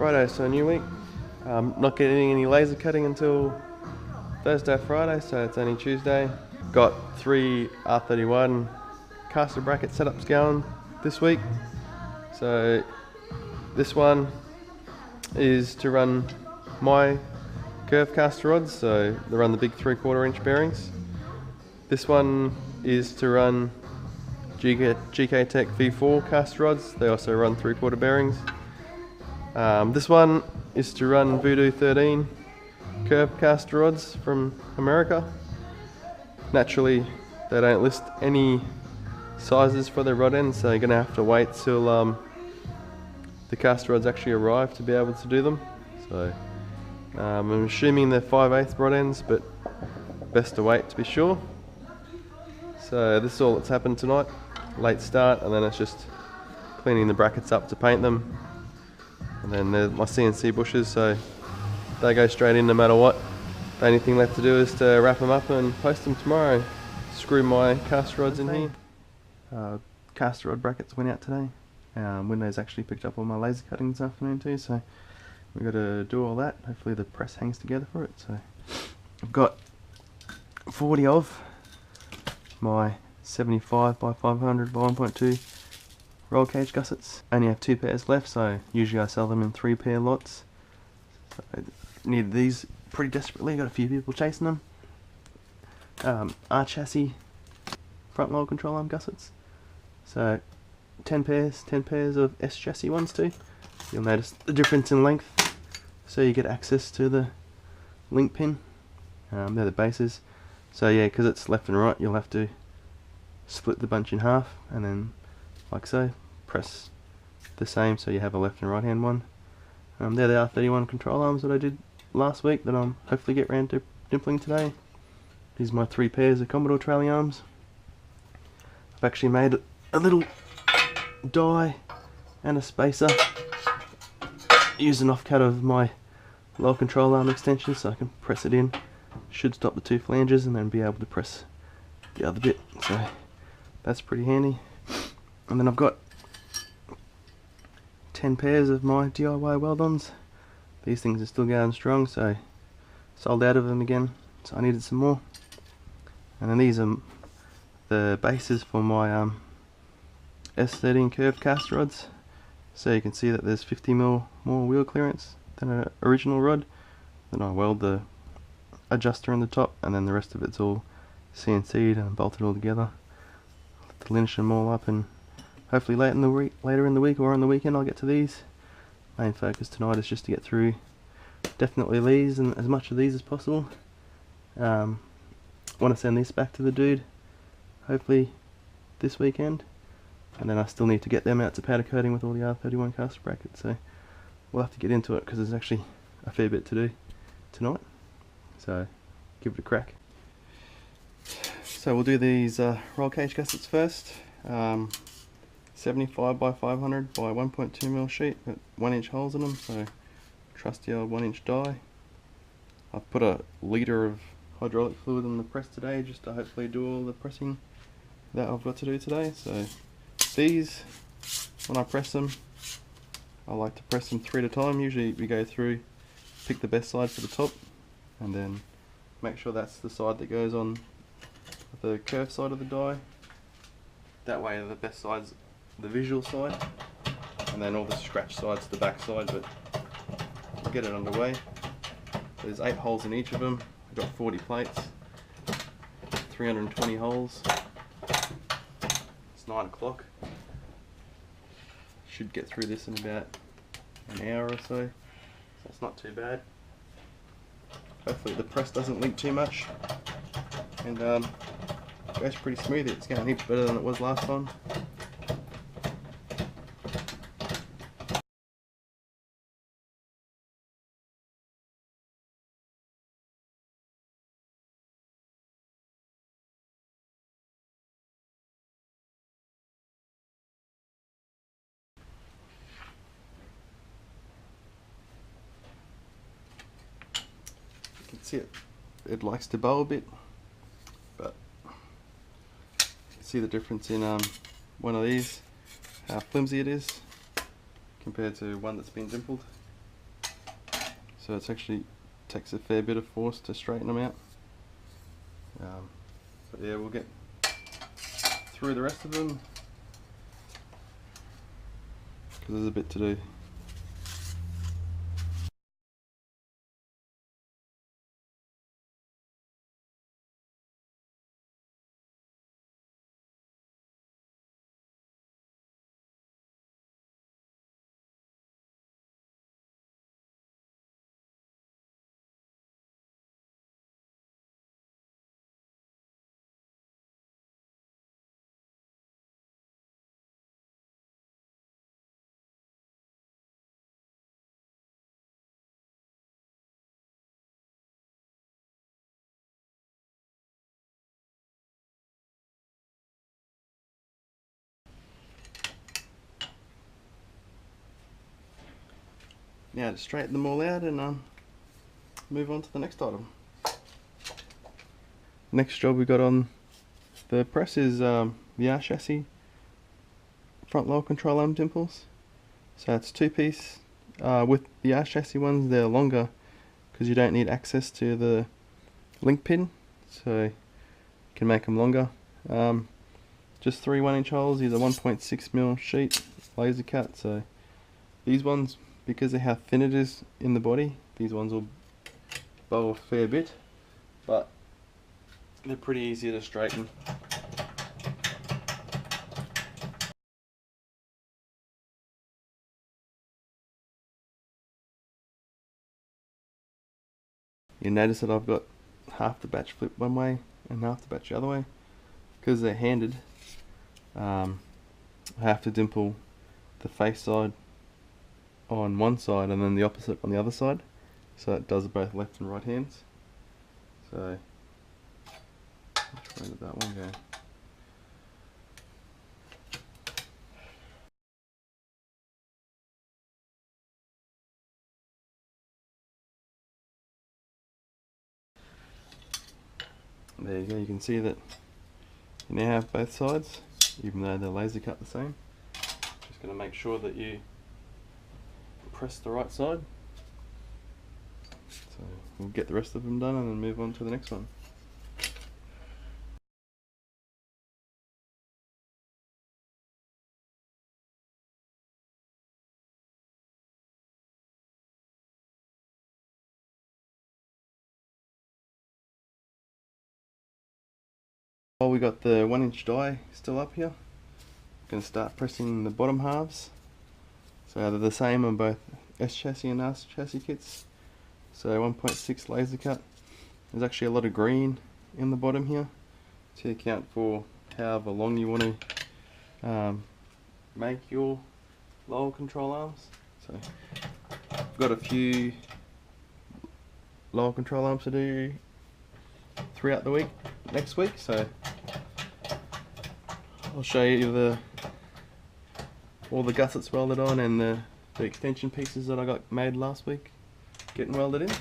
Friday, so new week. Not getting any laser cutting until Thursday, Friday, so it's only Tuesday. Got 3 R31 caster bracket setups going this week. So this one is to run my curve caster rods, so they run the big 3/4 inch bearings. This one is to run GK Tech V4 caster rods, they also run 3/4 bearings. This one is to run Voodoo 13 curve caster rods from America. Naturally, they don't list any sizes for their rod ends, so you're going to have to wait till the caster rods actually arrive to be able to do them. So I'm assuming they're 5/8 rod ends, but best to wait to be sure. So this is all that's happened tonight. Late start, and then it's just cleaning the brackets up to paint them. And then there's my CNC bushes, so they go straight in no matter what. The only thing left to do is to wrap them up and post them tomorrow. Screw my caster rods in here. Caster rod brackets went out today. Windows actually picked up all my laser cutting this afternoon too, so we've got to do all that. Hopefully the press hangs together for it. So I've got 40 of my 75 by 500 by 1.2 roll cage gussets. I only have 2 pairs left, so usually I sell them in 3-pair lots. So I need these pretty desperately, got a few people chasing them. R chassis front load control arm gussets. So 10 pairs of S chassis ones too. You'll notice the difference in length, so you get access to the link pin. They're the bases. So yeah, because it's left and right, you'll have to split the bunch in half, and then like so, press the same so you have a left and right hand one. They're the R31 control arms that I did last week that I'll hopefully get round to dimpling today. These are my 3 pairs of Commodore trailing arms. I've actually made a little die and a spacer using offcut of my lower control arm extension, so I can press it in. Should stop the 2 flanges and then be able to press the other bit, so that's pretty handy. And then I've got 10 pairs of my DIY weld-ons. These things are still going strong, so sold out of them again, so I needed some more. And then these are the bases for my S13 curved caster rods. So you can see that there's 50mm more wheel clearance than an original rod. Then I weld the adjuster in the top, and then the rest of it's all CNC'd and bolted all together. To lynch them all up, and hopefully later in the week or on the weekend I'll get to these. Main focus tonight is just to get through definitely these and as much of these as possible. Want to send this back to the dude hopefully this weekend, and then I still need to get them out to powder coating with all the R31 caster brackets, so we'll have to get into it because there's actually a fair bit to do tonight, so give it a crack. So we'll do these roll cage gussets first. 75 by 500 by 1.2mm sheet with 1-inch holes in them, so trusty old 1-inch die. I've put a litre of hydraulic fluid in the press today just to hopefully do all the pressing that I've got to do today. So these, when I press them, I like to press them 3 at a time. Usually we go through, pick the best side for the top, and then make sure that's the side that goes on the curved side of the die. That way the best side's the visual side, and then all the scratch side's the back side, but we'll get it underway. There's 8 holes in each of them. I've got 40 plates, 320 holes. It's 9 o'clock. Should get through this in about an hour or so it's not too bad. Hopefully the press doesn't leak too much, and goes pretty smooth. It's going heaps better than it was last time. You can see it likes to bow a bit, but you can see the difference in one of these, how flimsy it is compared to one that's been dimpled. so it's actually takes a fair bit of force to straighten them out. But yeah, we'll get through the rest of them because there's a bit to do. Now to straighten them all out and move on to the next item. Next job we got on the press is the R chassis front lower control arm dimples. So it's 2-piece. With the R chassis ones, they're longer because you don't need access to the link pin, so you can make them longer. Just 3 1-inch holes. These are 1.6mm sheet laser cut. So these ones, because of how thin it is in the body, these ones will bow a fair bit, but they're pretty easy to straighten. You notice that I've got half the batch flipped one way and half the batch the other way. Because they're handed, I have to dimple the face side on one side and then the opposite on the other side, so it does both left and right hands. So which way did that one go? There you go, you can see that you now have both sides, even though they're laser cut the same. Just going to make sure that you press the right side. So we'll get the rest of them done and then move on to the next one. While we got the 1-inch die still up here, I'm going to start pressing the bottom halves. So they're the same on both S chassis and R chassis kits. So 1.6 laser cut. There's actually a lot of green in the bottom here to account for however long you want to make your lower control arms. So I've got a few lower control arms to do throughout the week next week, so I'll show you all the gussets welded on and the extension pieces that I got made last week getting welded in.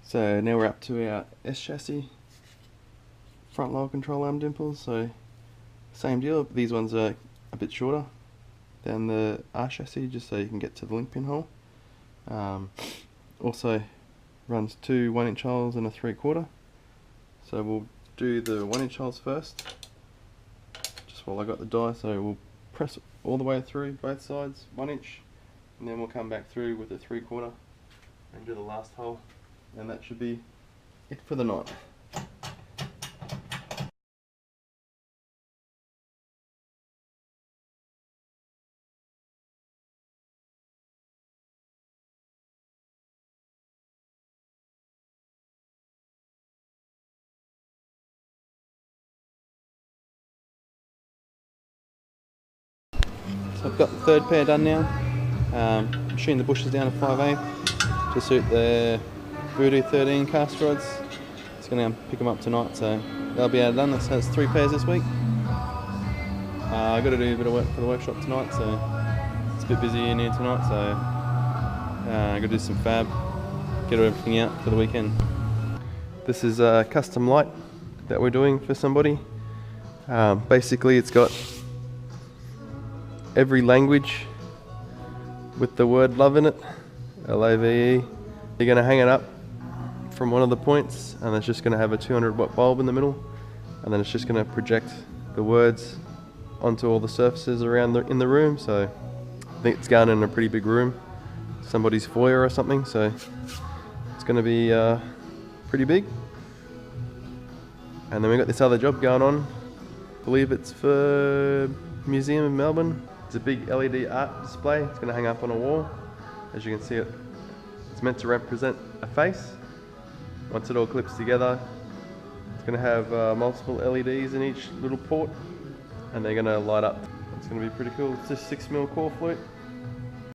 So now we're up to our S chassis front lower control arm dimples. So same deal, these ones are a bit shorter than the R chassis, just so you can get to the link pin hole. Also runs 2 1-inch holes and a 3/4. So we'll do the 1-inch holes first, just while I got the die. So we'll press all the way through both sides 1-inch, and then we'll come back through with the 3/4 and do the last hole, and that should be it for the night. So I've got the third pair done now. Machined the bushes down to 5/8 to suit the Voodoo 13 cast rods. It's going to pick them up tonight, so they'll be done. This has 3 pairs this week. I've got to do a bit of work for the workshop tonight, so it's It's a bit busy in here tonight, so got to do some fab, get everything out for the weekend. This is a custom light that we're doing for somebody. Basically, it's got every language with the word love in it, L-A-V-E. You're going to hang it up from one of the points, and it's just going to have a 200 watt bulb in the middle, and then it's just going to project the words onto all the surfaces around in the room. So I think it's going in a pretty big room, somebody's foyer or something, so it's going to be pretty big. And then we've got this other job going on. I believe it's for Museum of Melbourne. It's a big LED art display. It's going to hang up on a wall. As you can see, it's meant to represent a face. Once it all clips together, it's going to have multiple LEDs in each little port, and they're going to light up. It's going to be pretty cool. It's a 6mm core flute.